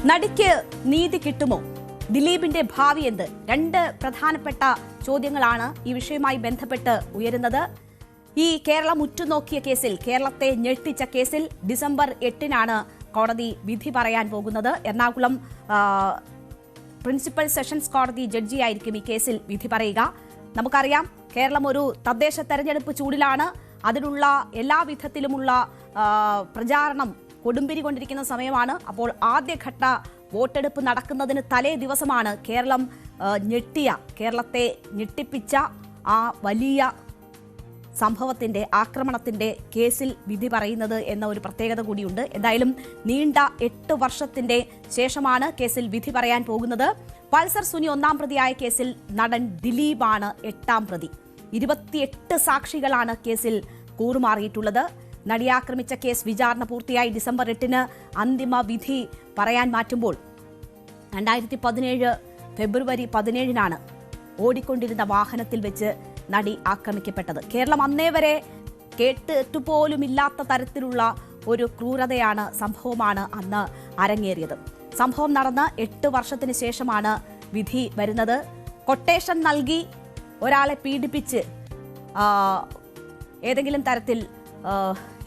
നടിക്ക് നീതി കിട്ടുമോ? ദിലീപിന്റെ ഭാവി എന്ത്? രണ്ട് പ്രധാനപ്പെട്ട ചോദ്യങ്ങളാണ് ഈ വിഷയവുമായി ബന്ധപ്പെട്ട് ഉയരുന്നത്. ഈ കേരളം ഉറ്റുനോക്കിയ കേസിൽ, കേരളത്തെ ഞെട്ടിച്ച കേസിൽ ഡിസംബർ 8-നാണ് കോടതി വിധി പറയാൻ പോകുന്നത്. എറണാകുളം പ്രിൻസിപ്പൽ സെഷൻസ് കോടതി ജഡ്ജിയായിരിക്കും ഈ കേസിൽ വിധി പറയുക. നമുക്കറിയാം, കേരളം ഒരു തദ്ദേശ തെരഞ്ഞെടുപ്പ് ചൂടിലാണ്. അതിനുള്ള എല്ലാ വിധത്തിലുമുള്ള പ്രചാരണം കൊടുമ്പിരി കൊണ്ടിരിക്കുന്ന സമയമാണ്. അപ്പോൾ ആദ്യഘട്ട വോട്ടെടുപ്പ് നടക്കുന്നതിന് തലേ ദിവസമാണ് കേരളത്തെ ഞെട്ടിപ്പിച്ച ആ വലിയ സംഭവത്തിന്റെ, ആക്രമണത്തിന്റെ കേസിൽ വിധി പറയുന്നത് എന്ന ഒരു പ്രത്യേകത കൂടിയുണ്ട്. എന്തായാലും നീണ്ട 8 വർഷത്തിന്റെ ശേഷമാണ് കേസിൽ വിധി പറയാൻ പോകുന്നത്. പൾസർ സുനി 1-ാം പ്രതിയായ കേസിൽ നടൻ ദിലീപാണ് 8-ാം പ്രതി. 28 സാക്ഷികളാണ് കേസിൽ കൂറുമാറിയിട്ടുള്ളത്. നടിയാക്രമിച്ച കേസ് വിചാരണ പൂർത്തിയായി ഡിസംബർ 8-ന് അന്തിമ വിധി പറയാൻ മാറ്റുമ്പോൾ 2017 ഫെബ്രുവരി 17-നാണ് ഓടിക്കൊണ്ടിരുന്ന വാഹനത്തിൽ വെച്ച് നടി ആക്രമിക്കപ്പെട്ടത്. കേരളം അന്നേ വരെ കേട്ടിട്ടുപോലുമില്ലാത്ത തരത്തിലുള്ള ഒരു ക്രൂരതയാണ്, സംഭവമാണ് അന്ന് അരങ്ങേറിയത്. സംഭവം നടന്ന് 8 വർഷത്തിന് ശേഷമാണ് വിധി വരുന്നത്. കൊട്ടേഷൻ നൽകി ഒരാളെ പീഡിപ്പിച്ച് ഏതെങ്കിലും തരത്തിൽ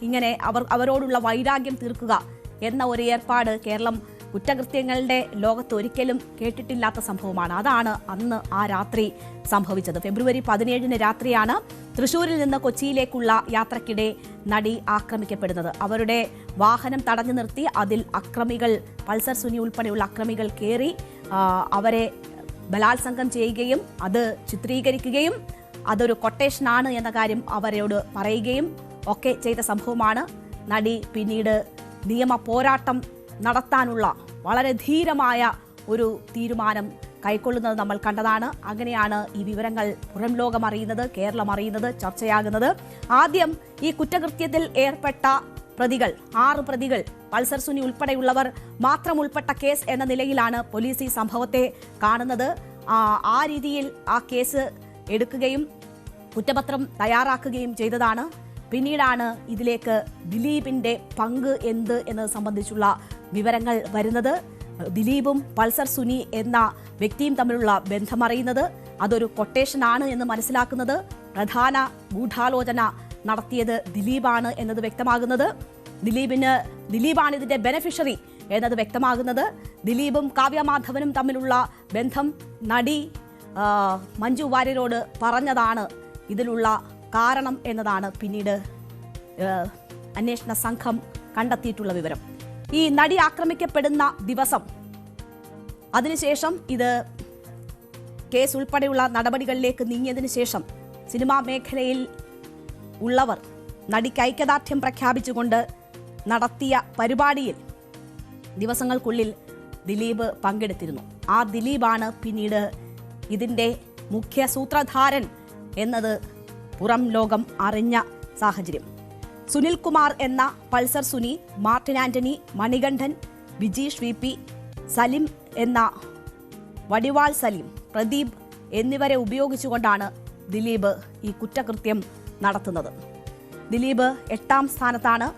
ഇങ്ങനെ അവരോടുള്ള വൈരാഗ്യം തീർക്കുക എന്ന ഒരു ഏർപ്പാട് കേരളം കുറ്റകൃത്യങ്ങളുടെ ലോകത്ത് ഒരിക്കലും കേട്ടിട്ടില്ലാത്ത സംഭവമാണ്. അതാണ് അന്ന് ആ രാത്രി സംഭവിച്ചത്. ഫെബ്രുവരി 17-ന് രാത്രിയാണ് തൃശൂരിൽ നിന്ന് കൊച്ചിയിലേക്കുള്ള യാത്രക്കിടെ നടി ആക്രമിക്കപ്പെടുന്നത്. അവരുടെ വാഹനം തടഞ്ഞു നിർത്തി അതിൽ അക്രമികൾ, പൾസർ സുനി ഉൾപ്പെടെയുള്ള അക്രമികൾ കയറി അവരെ ബലാത്സംഗം ചെയ്യുകയും അത് ചിത്രീകരിക്കുകയും അതൊരു കൊട്ടേഷനാണ് എന്ന കാര്യം അവരോട് പറയുകയും ഒക്കെ ചെയ്ത സംഭവമാണ്. നടി പിന്നീട് നിയമ പോരാട്ടം നടത്താനുള്ള വളരെ ധീരമായ ഒരു തീരുമാനം കൈക്കൊള്ളുന്നത് നമ്മൾ കണ്ടതാണ്. അങ്ങനെയാണ് ഈ വിവരങ്ങൾ പുറം ലോകം അറിയുന്നത്, കേരളം അറിയുന്നത്, ചർച്ചയാകുന്നത്. ആദ്യം ഈ കുറ്റകൃത്യത്തിൽ ഏർപ്പെട്ട പ്രതികൾ, 6 പ്രതികൾ, പൾസർ സുനി ഉൾപ്പെടെയുള്ളവർ മാത്രം ഉൾപ്പെട്ട കേസ് എന്ന നിലയിലാണ് പോലീസ് ഈ സംഭവത്തെ കാണുന്നത്. ആ രീതിയിൽ ആ കേസ് എടുക്കുകയും കുറ്റപത്രം തയ്യാറാക്കുകയും ചെയ്തതാണ്. പിന്നീടാണ് ഇതിലേക്ക് ദിലീപിന്റെ പങ്ക് എന്ത് എന്നത് സംബന്ധിച്ചുള്ള വിവരങ്ങൾ വരുന്നത്. ദിലീപും പൾസർ സുനി എന്ന വ്യക്തിയും തമ്മിലുള്ള ബന്ധമറിയുന്നത്, അതൊരു കൊട്ടേഷനാണ് എന്ന് മനസ്സിലാക്കുന്നത്, പ്രധാന ഗൂഢാലോചന നടത്തിയത് ദിലീപാണ് എന്നത് വ്യക്തമാകുന്നത്, ദിലീപാണ് ഇതിന്റെ ബെനഫിഷ്യറി എന്നത് വ്യക്തമാകുന്നത്, ദിലീപും കാവ്യമാധവനും തമ്മിലുള്ള ബന്ധം നടി മഞ്ജു വാര്യരോട് പറഞ്ഞതാണ് ഇതിലുള്ള കാരണം എന്നതാണ് പിന്നീട് അന്വേഷണ സംഘം കണ്ടെത്തിയിട്ടുള്ള വിവരം. ഈ നടി ആക്രമിക്കപ്പെടുന്ന ദിവസം, അതിനുശേഷം ഇത് കേസ് ഉൾപ്പെടെയുള്ള നടപടികളിലേക്ക് നീങ്ങിയതിനു ശേഷം സിനിമാ മേഖലയിൽ ഉള്ളവർ നടിക്ക് ഐക്യദാർഢ്യം പ്രഖ്യാപിച്ചുകൊണ്ട് നടത്തിയ പരിപാടിയിൽ ദിവസങ്ങൾക്കുള്ളിൽ ദിലീപ് പങ്കെടുത്തിരുന്നു. ആ ദിലീപാണ് പിന്നീട് ഇതിന്റെ മുഖ്യ സൂത്രധാരൻ എന്നത് പുറം ലോകം അറിഞ്ഞ സാഹചര്യം. സുനിൽകുമാർ എന്ന Pulsar Suni, Martin Antony, Manikandan, Vijeesh VP, Salim എന്ന വടിവാൾ സലീം, പ്രദീപ് എന്നിവരെ ഉപയോഗിച്ചുകൊണ്ടാണ് ദിലീപ് ഈ കുറ്റകൃത്യം നടത്തുന്നത്. ദിലീപ് 8-ാം സ്ഥാനത്താണ്.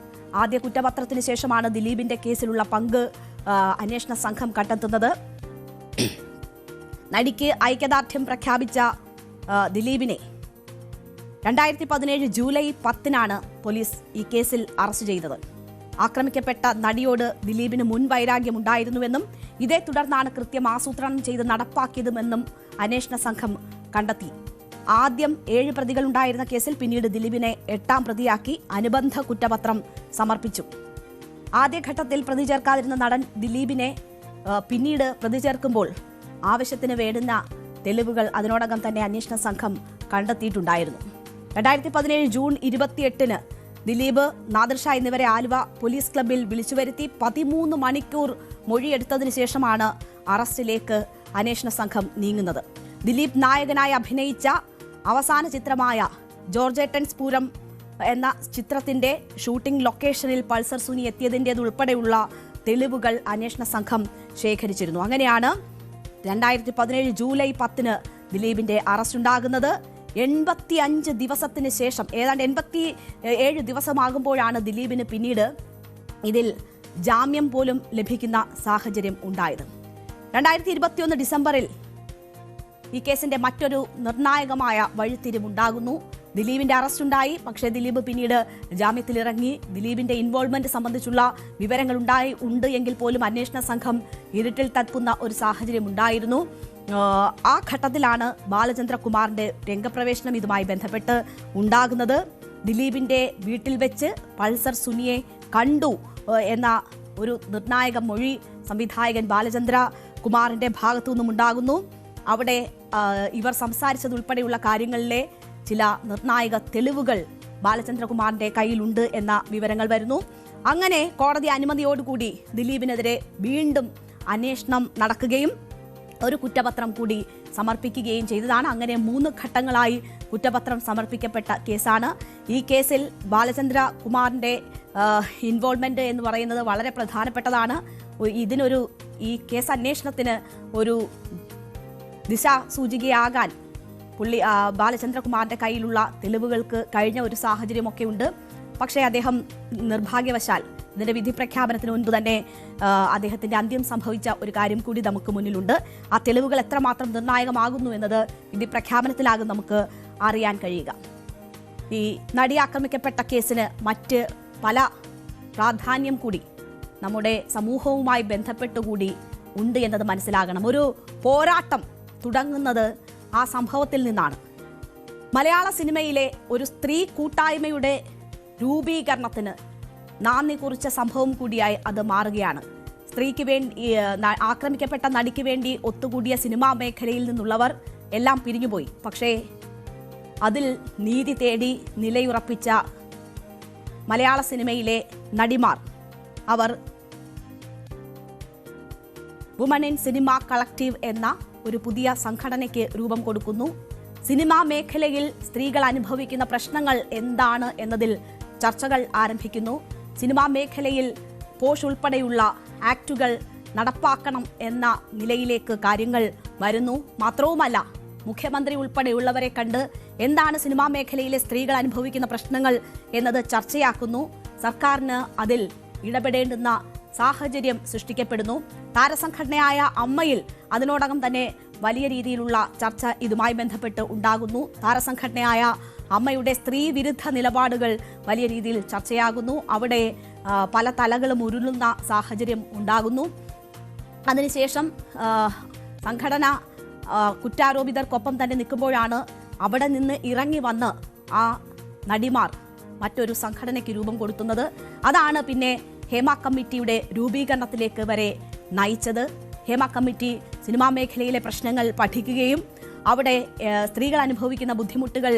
ആദ്യ കുറ്റപത്രത്തിന് ശേഷമാണ് ദിലീപിന്റെ കേസിലുള്ള പങ്ക് അന്വേഷണ സംഘം കണ്ടെത്തുന്നത്. നടിക്ക് ഐക്യദാർഢ്യം പ്രഖ്യാപിച്ച ദിലീപിനെ 2017 ജൂലൈ 10-നാണ് പോലീസ് ഈ കേസിൽ അറസ്റ്റ് ചെയ്തത്. ആക്രമിക്കപ്പെട്ട നടിയോട് ദിലീപിന് മുൻവൈരാഗ്യമുണ്ടായിരുന്നുവെന്നും ഇതേ തുടർന്നാണ് കൃത്യം ആസൂത്രണം ചെയ്ത് നടപ്പാക്കിയതുമെന്നും അന്വേഷണ സംഘം കണ്ടെത്തി. ആദ്യം 7 പ്രതികളുണ്ടായിരുന്ന കേസിൽ പിന്നീട് ദിലീപിനെ 8-ാം പ്രതിയാക്കി അനുബന്ധ കുറ്റപത്രം സമർപ്പിച്ചു. ആദ്യഘട്ടത്തിൽ പ്രതി ചേർക്കാതിരുന്ന നടൻ ദിലീപിനെ പിന്നീട് പ്രതി ചേർക്കുമ്പോൾ ആവശ്യത്തിന് വേണ്ടുന്ന തെളിവുകൾ അതിനോടകം തന്നെ അന്വേഷണ സംഘം കണ്ടെത്തിയിട്ടുണ്ടായിരുന്നു. 2017 ജൂൺ 28-ന് ദിലീപ്, നാദിർ ഷാ എന്നിവരെ ആലുവ പോലീസ് ക്ലബ്ബിൽ വിളിച്ചുവരുത്തി 13 മണിക്കൂർ മൊഴിയെടുത്തതിനു ശേഷമാണ് അറസ്റ്റിലേക്ക് അന്വേഷണ സംഘം നീങ്ങുന്നത്. ദിലീപ് നായകനായി അഭിനയിച്ച അവസാന ചിത്രമായ ജോർജേട്ടൻസ് പൂരം എന്ന ചിത്രത്തിന്റെ ഷൂട്ടിംഗ് ലൊക്കേഷനിൽ പൾസർ സുനി എത്തിയതിൻ്റെതുൾപ്പെടെയുള്ള തെളിവുകൾ അന്വേഷണ സംഘം ശേഖരിച്ചിരുന്നു. അങ്ങനെയാണ് 2017 ജൂലൈ 10-ന് ദിലീപിന്റെ അറസ്റ്റ് ഉണ്ടാകുന്നത്. 85 ദിവസത്തിന് ശേഷം, ഏതാണ്ട് 87 ദിവസമാകുമ്പോഴാണ് ദിലീപിന് പിന്നീട് ഇതിൽ ജാമ്യം പോലും ലഭിക്കുന്ന സാഹചര്യം ഉണ്ടായത്. 2021 ഡിസംബറിൽ ഈ കേസിന്റെ മറ്റൊരു നിർണായകമായ വഴിത്തിരിവുണ്ടാകുന്നു. ദിലീപിന്റെ അറസ്റ്റ് ഉണ്ടായി. പക്ഷേ ദിലീപ് പിന്നീട് ജാമ്യത്തിലിറങ്ങി. ദിലീപിന്റെ ഇൻവോൾവ്മെന്റ് സംബന്ധിച്ചുള്ള വിവരങ്ങൾ ഉണ്ട് എങ്കിൽ പോലും അന്വേഷണ സംഘം ഇരുട്ടിൽ തപ്പുന്ന ഒരു സാഹചര്യം ഉണ്ടായിരുന്നു. ആ ഘട്ടത്തിലാണ് ബാലചന്ദ്രകുമാറിന്റെ രംഗപ്രവേശനം ഇതുമായി ബന്ധപ്പെട്ട് ഉണ്ടാകുന്നത്. ദിലീപിന്റെ വീട്ടിൽ വെച്ച് പൾസർ സുനിയെ കണ്ടു എന്ന ഒരു നിർണായക മൊഴി സംവിധായകൻ ബാലചന്ദ്രകുമാറിന്റെ ഭാഗത്തു നിന്നും ഉണ്ടാകുന്നു. അവിടെ ഇവർ സംസാരിച്ചതുൾപ്പെടെയുള്ള കാര്യങ്ങളിലെ ചില നിർണായക തെളിവുകൾ ബാലചന്ദ്രകുമാറിന്റെ കയ്യിലുണ്ട് എന്ന വിവരങ്ങൾ വരുന്നു. അങ്ങനെ കോടതി അനുമതിയോടുകൂടി ദിലീപിനെതിരെ വീണ്ടും അന്വേഷണം നടക്കുകയും ഒരു കുറ്റപത്രം കൂടി സമർപ്പിക്കുകയും ചെയ്തതാണ്. അങ്ങനെ 3 ഘട്ടങ്ങളായി കുറ്റപത്രം സമർപ്പിക്കപ്പെട്ട കേസാണ്. ഈ കേസിൽ ബാലചന്ദ്രകുമാറിന്റെ ഇൻവോൾവ്മെന്റ് എന്ന് പറയുന്നത് വളരെ പ്രധാനപ്പെട്ടതാണ്. ഈ കേസ് അന്വേഷണത്തിന് ഒരു ദിശാസൂചികയാകാൻ ബാലചന്ദ്രകുമാറിന്റെ കയ്യിലുള്ള തെളിവുകൾക്ക് കഴിഞ്ഞ ഒരു സാഹചര്യമൊക്കെ ഉണ്ട്. പക്ഷേ അദ്ദേഹം നിർഭാഗ്യവശാൽ ഇതിന്റെ വിധി പ്രഖ്യാപനത്തിന് മുൻപ് തന്നെ അദ്ദേഹത്തിന്റെ അന്ത്യം സംഭവിച്ച ഒരു കാര്യം കൂടി നമുക്ക് മുന്നിലുണ്ട്. ആ തെളിവുകൾ എത്രമാത്രം നിർണായകമാകുന്നു എന്നത് വിധി പ്രഖ്യാപനത്തിലാകും നമുക്ക് അറിയാൻ കഴിയുക. ഈ നടി ആക്രമിക്കപ്പെട്ട കേസിന് മറ്റ് പല പ്രാധാന്യം കൂടി നമ്മുടെ സമൂഹവുമായി ബന്ധപ്പെട്ടുകൂടി ഉണ്ട് എന്നത് മനസ്സിലാകണം. ഒരു പോരാട്ടം തുടങ്ങുന്നത് ആ സംഭവത്തിൽ നിന്നാണ്. മലയാള സിനിമയിലെ ഒരു സ്ത്രീ കൂട്ടായ്മയുടെ രൂപീകരണത്തിന് നാന്ദി കുറിച്ച സംഭവം കൂടിയായി അത് മാറുകയാണ്. സ്ത്രീക്ക് വേണ്ടി ആക്രമിക്കപ്പെട്ട നടിക്ക് വേണ്ടി ഒത്തുകൂടിയ സിനിമാ മേഖലയിൽ നിന്നുള്ളവർ എല്ലാം പിരിഞ്ഞുപോയി. പക്ഷേ അതിൽ നീതി തേടി നിലയുറപ്പിച്ച മലയാള സിനിമയിലെ നടിമാർ അവർ വുമൺ ഇൻ സിനിമ കളക്റ്റീവ് എന്ന ഒരു പുതിയ സംഘടനയ്ക്ക് രൂപം കൊടുക്കുന്നു. സിനിമാ മേഖലയിൽ സ്ത്രീകൾ അനുഭവിക്കുന്ന പ്രശ്നങ്ങൾ എന്താണ് എന്നതിൽ ചർച്ചകൾ ആരംഭിക്കുന്നു. സിനിമാ മേഖലയിൽ പോഷ് ഉൾപ്പെടെയുള്ള ആക്ടുകൾ നടപ്പാക്കണം എന്ന നിലയിലേക്ക് കാര്യങ്ങൾ വരുന്നു. മാത്രവുമല്ല, മുഖ്യമന്ത്രി ഉൾപ്പെടെയുള്ളവരെ കണ്ട് എന്താണ് സിനിമാ മേഖലയിലെ സ്ത്രീകൾ അനുഭവിക്കുന്ന പ്രശ്നങ്ങൾ എന്നത് ചർച്ചയാക്കുന്നു. സർക്കാരിന് അതിൽ ഇടപെടേണ്ടുന്ന സാഹചര്യം സൃഷ്ടിക്കപ്പെടുന്നു. താരസംഘടനയായ അമ്മയിൽ അതിനോടകം തന്നെ വലിയ രീതിയിലുള്ള ചർച്ച ഇതുമായി ബന്ധപ്പെട്ട് ഉണ്ടാകുന്നു. താരസംഘടനയായ അമ്മയുടെ സ്ത്രീ വിരുദ്ധ നിലപാടുകൾ വലിയ രീതിയിൽ ചർച്ചയാകുന്നു. അവിടെ പല തലകളും ഉരുളുന്ന സാഹചര്യം ഉണ്ടാകുന്നു. അതിനുശേഷം സംഘടന കുറ്റാരോപിതർക്കൊപ്പം തന്നെ നിൽക്കുമ്പോഴാണ് അവിടെ നിന്ന് ഇറങ്ങി വന്ന് ആ നടിമാർ മറ്റൊരു സംഘടനയ്ക്ക് രൂപം കൊടുക്കുന്നത്. അതാണ് പിന്നെ ഹേമ കമ്മിറ്റിയുടെ രൂപീകരണത്തിലേക്ക് വരെ നയിച്ചത്. ഹേമ കമ്മിറ്റി സിനിമാ മേഖലയിലെ പ്രശ്നങ്ങൾ പഠിക്കുകയും അവിടെ സ്ത്രീകൾ അനുഭവിക്കുന്ന ബുദ്ധിമുട്ടുകൾ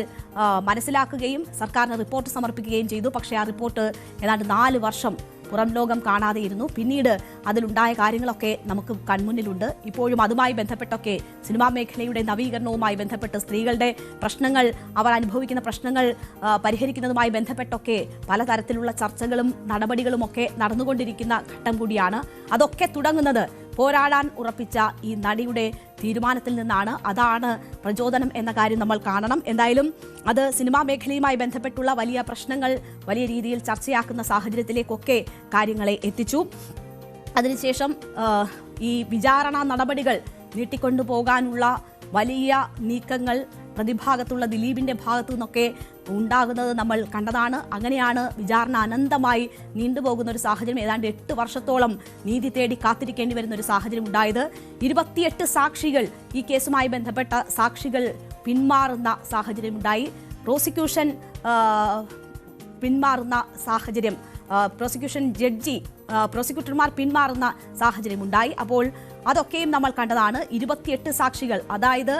മനസ്സിലാക്കുകയും സർക്കാരിന് റിപ്പോർട്ട് സമർപ്പിക്കുകയും ചെയ്തു. പക്ഷേ ആ റിപ്പോർട്ട് ഏതാണ്ട് 4 വർഷം പുറം ലോകം കാണാതെയിരുന്നു. പിന്നീട് അതിലുണ്ടായ കാര്യങ്ങളൊക്കെ നമുക്ക് കൺമുന്നിലുണ്ട്. ഇപ്പോഴും അതുമായി ബന്ധപ്പെട്ടൊക്കെ സിനിമാ മേഖലയുടെ നവീകരണവുമായി ബന്ധപ്പെട്ട് സ്ത്രീകളുടെ പ്രശ്നങ്ങൾ, അവർ അനുഭവിക്കുന്ന പ്രശ്നങ്ങൾ പരിഹരിക്കുന്നതുമായി ബന്ധപ്പെട്ടൊക്കെ പലതരത്തിലുള്ള ചർച്ചകളും നടപടികളുമൊക്കെ നടന്നുകൊണ്ടിരിക്കുന്ന ഘട്ടം കൂടിയാണ്. അതൊക്കെ തുടങ്ങുന്നത് പോരാടാൻ ഉറപ്പിച്ച ഈ നടിയുടെ തീരുമാനത്തിൽ നിന്നാണ്. അതാണ് പ്രചോദനം എന്ന കാര്യം നമ്മൾ കാണണം. എന്തായാലും അത് സിനിമാ മേഖലയുമായി ബന്ധപ്പെട്ടുള്ള വലിയ പ്രശ്നങ്ങൾ വലിയ രീതിയിൽ ചർച്ചയാക്കുന്ന സാഹചര്യത്തിലേക്കൊക്കെ കാര്യങ്ങളെ എത്തിച്ചു. അതിനുശേഷം ഈ വിചാരണ നടപടികൾ നീട്ടിക്കൊണ്ടുപോകാനുള്ള വലിയ നീക്കങ്ങൾ പ്രതിഭാഗത്തുള്ള ദിലീപിന്റെ ഭാഗത്തു നിന്നൊക്കെ ഉണ്ടാകുന്നത് നമ്മൾ കണ്ടതാണ്. അങ്ങനെയാണ് വിചാരണ അനന്തമായി നീണ്ടുപോകുന്ന ഒരു സാഹചര്യം, ഏതാണ്ട് 8 വർഷത്തോളം നീതി തേടി കാത്തിരിക്കേണ്ടി വരുന്ന ഒരു സാഹചര്യം ഉണ്ടായത്. 28 സാക്ഷികൾ, ഈ കേസുമായി ബന്ധപ്പെട്ട സാക്ഷികൾ പിന്മാറുന്ന സാഹചര്യം ഉണ്ടായി. പ്രോസിക്യൂഷൻ പിന്മാറുന്ന സാഹചര്യം, പ്രോസിക്യൂട്ടർമാർ പിന്മാറുന്ന സാഹചര്യം ഉണ്ടായി. അപ്പോൾ അതൊക്കെയും നമ്മൾ കണ്ടതാണ്. 28 സാക്ഷികൾ, അതായത്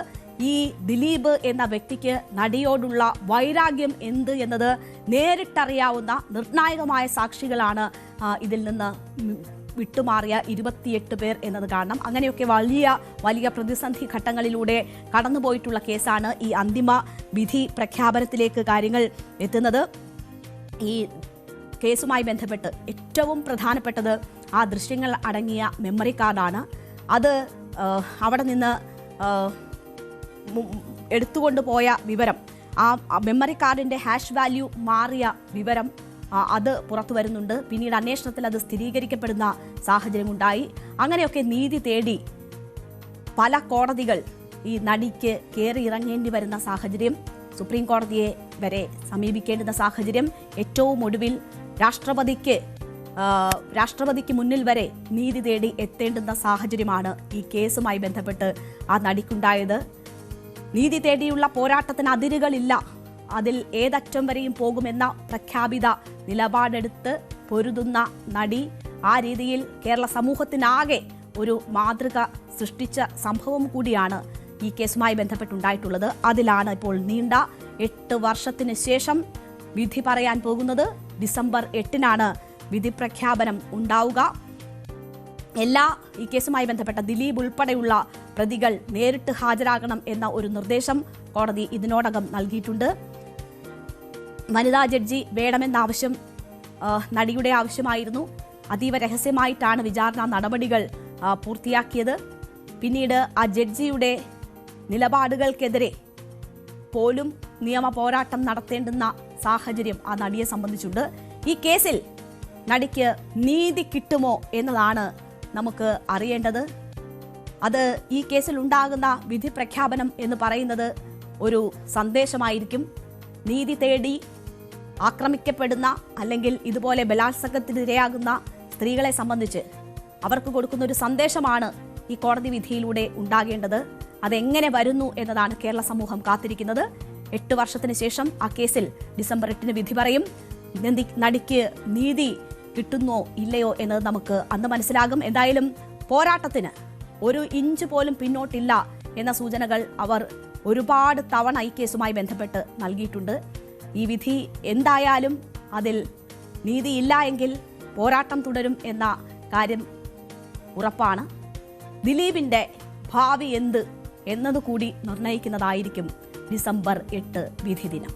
ഈ ദിലീപ് എന്ന വ്യക്തിക്ക് നടിയോടുള്ള വൈരാഗ്യം എന്ത് എന്നത് നേരിട്ടറിയാവുന്ന നിർണായകമായ സാക്ഷികളാണ് ഇതിൽ നിന്ന് വിട്ടുമാറിയ 28 പേർ എന്നത് കാണണം. അങ്ങനെയൊക്കെ വലിയ പ്രതിസന്ധി ഘട്ടങ്ങളിലൂടെ കടന്നുപോയിട്ടുള്ള കേസാണ് ഈ അന്തിമ വിധി പ്രഖ്യാപനത്തിലേക്ക് കാര്യങ്ങൾ എത്തുന്നത്. ഈ കേസുമായി ബന്ധപ്പെട്ട് ഏറ്റവും പ്രധാനപ്പെട്ടത് ആ ദൃശ്യങ്ങൾ അടങ്ങിയ മെമ്മറി കാർഡാണ്. അത് അവിടെ നിന്ന് എടുത്തുകൊണ്ടുപോയ വിവരം, ആ മെമ്മറി കാർഡിൻ്റെ ഹാഷ് വാല്യൂ മാറിയ വിവരം അത് പുറത്തു വരുന്നുണ്ട്. പിന്നീട് അന്വേഷണത്തിൽ അത് സ്ഥിരീകരിക്കപ്പെടുന്ന സാഹചര്യമുണ്ടായി. അങ്ങനെയൊക്കെ നീതി തേടി പല കോടതികൾ ഈ നടിക്ക് കയറി ഇറങ്ങേണ്ടി വരുന്ന സാഹചര്യം, സുപ്രീം കോടതിയെ വരെ സമീപിക്കേണ്ടുന്ന സാഹചര്യം, ഏറ്റവും ഒടുവിൽ രാഷ്ട്രപതിക്ക് മുന്നിൽ വരെ നീതി തേടി എത്തേണ്ടുന്ന സാഹചര്യമാണ് ഈ കേസുമായി ബന്ധപ്പെട്ട് ആ നടിക്കുണ്ടായത്. നീതി തേടിയുള്ള പോരാട്ടത്തിന് അതിരുകളില്ല, അതിൽ ഏതറ്റം വരെയും പോകുമെന്ന പ്രഖ്യാപിത നിലപാടെടുത്ത് പൊരുതുന്ന നടി, ആ രീതിയിൽ കേരള സമൂഹത്തിനാകെ ഒരു മാതൃക സൃഷ്ടിച്ച സംഭവം കൂടിയാണ് ഈ കേസുമായി ബന്ധപ്പെട്ടുണ്ടായിട്ടുള്ളത്. അതിലാണ് ഇപ്പോൾ നീണ്ട 8 വർഷത്തിന് ശേഷം വിധി പറയാൻ പോകുന്നത്. ഡിസംബർ 8-നാണ് വിധി പ്രഖ്യാപനം ഉണ്ടാവുക. ഈ കേസുമായി ബന്ധപ്പെട്ട ദിലീപ് ഉൾപ്പെടെയുള്ള പ്രതികൾ നേരിട്ട് ഹാജരാകണം എന്ന ഒരു നിർദ്ദേശം കോടതി ഇതിനോടകം നൽകിയിട്ടുണ്ട്. വനിതാ ജഡ്ജി വേണമെന്ന ആവശ്യം നടിയുടെ ആവശ്യമായിരുന്നു. അതീവ രഹസ്യമായിട്ടാണ് വിചാരണ നടപടികൾ പൂർത്തിയാക്കിയത്. പിന്നീട് ആ ജഡ്ജിയുടെ നിലപാടുകൾക്കെതിരെ പോലും നിയമ പോരാട്ടം നടത്തേണ്ടുന്ന സാഹചര്യം ആ നടിയെ സംബന്ധിച്ചുണ്ട്. ഈ കേസിൽ നടിക്ക് നീതി കിട്ടുമോ എന്നതാണ് നമുക്ക് അറിയേണ്ടത്. അത് ഈ കേസിൽ ഉണ്ടാകുന്ന വിധി പ്രഖ്യാപനം എന്ന് പറയുന്നത് ഒരു സന്ദേശമായിരിക്കും. നീതി തേടി ആക്രമിക്കപ്പെടുന്ന അല്ലെങ്കിൽ ഇതുപോലെ ബലാത്സംഗത്തിനിരയാകുന്ന സ്ത്രീകളെ സംബന്ധിച്ച് അവർക്ക് കൊടുക്കുന്ന ഒരു സന്ദേശമാണ് ഈ കോടതി വിധിയിലൂടെ ഉണ്ടാകേണ്ടത്. അതെങ്ങനെ വരുന്നു എന്നതാണ് കേരള സമൂഹം കാത്തിരിക്കുന്നത്. 8 വർഷത്തിന് ശേഷം ആ കേസിൽ ഡിസംബർ 8-ന് വിധി പറയും. നടിക്ക് നീതി കിട്ടുന്നോ ഇല്ലയോ എന്നത് നമുക്ക് അന്ന് മനസ്സിലാകും. എന്തായാലും പോരാട്ടത്തിന് ഒരു ഇഞ്ച് പോലും പിന്നോട്ടില്ല എന്ന സൂചനകൾ അവർ ഒരുപാട് തവണ ഈ കേസുമായി ബന്ധപ്പെട്ട് നൽകിയിട്ടുണ്ട്. ഈ വിധി എന്തായാലും അതിൽ നീതിയില്ല എങ്കിൽ പോരാട്ടം തുടരും എന്ന കാര്യം ഉറപ്പാണ്. ദിലീപിന്റെ ഭാവി എന്ത് എന്നതുകൂടി നിർണയിക്കുന്നതായിരിക്കും ഡിസംബർ 8 വിധി ദിനം.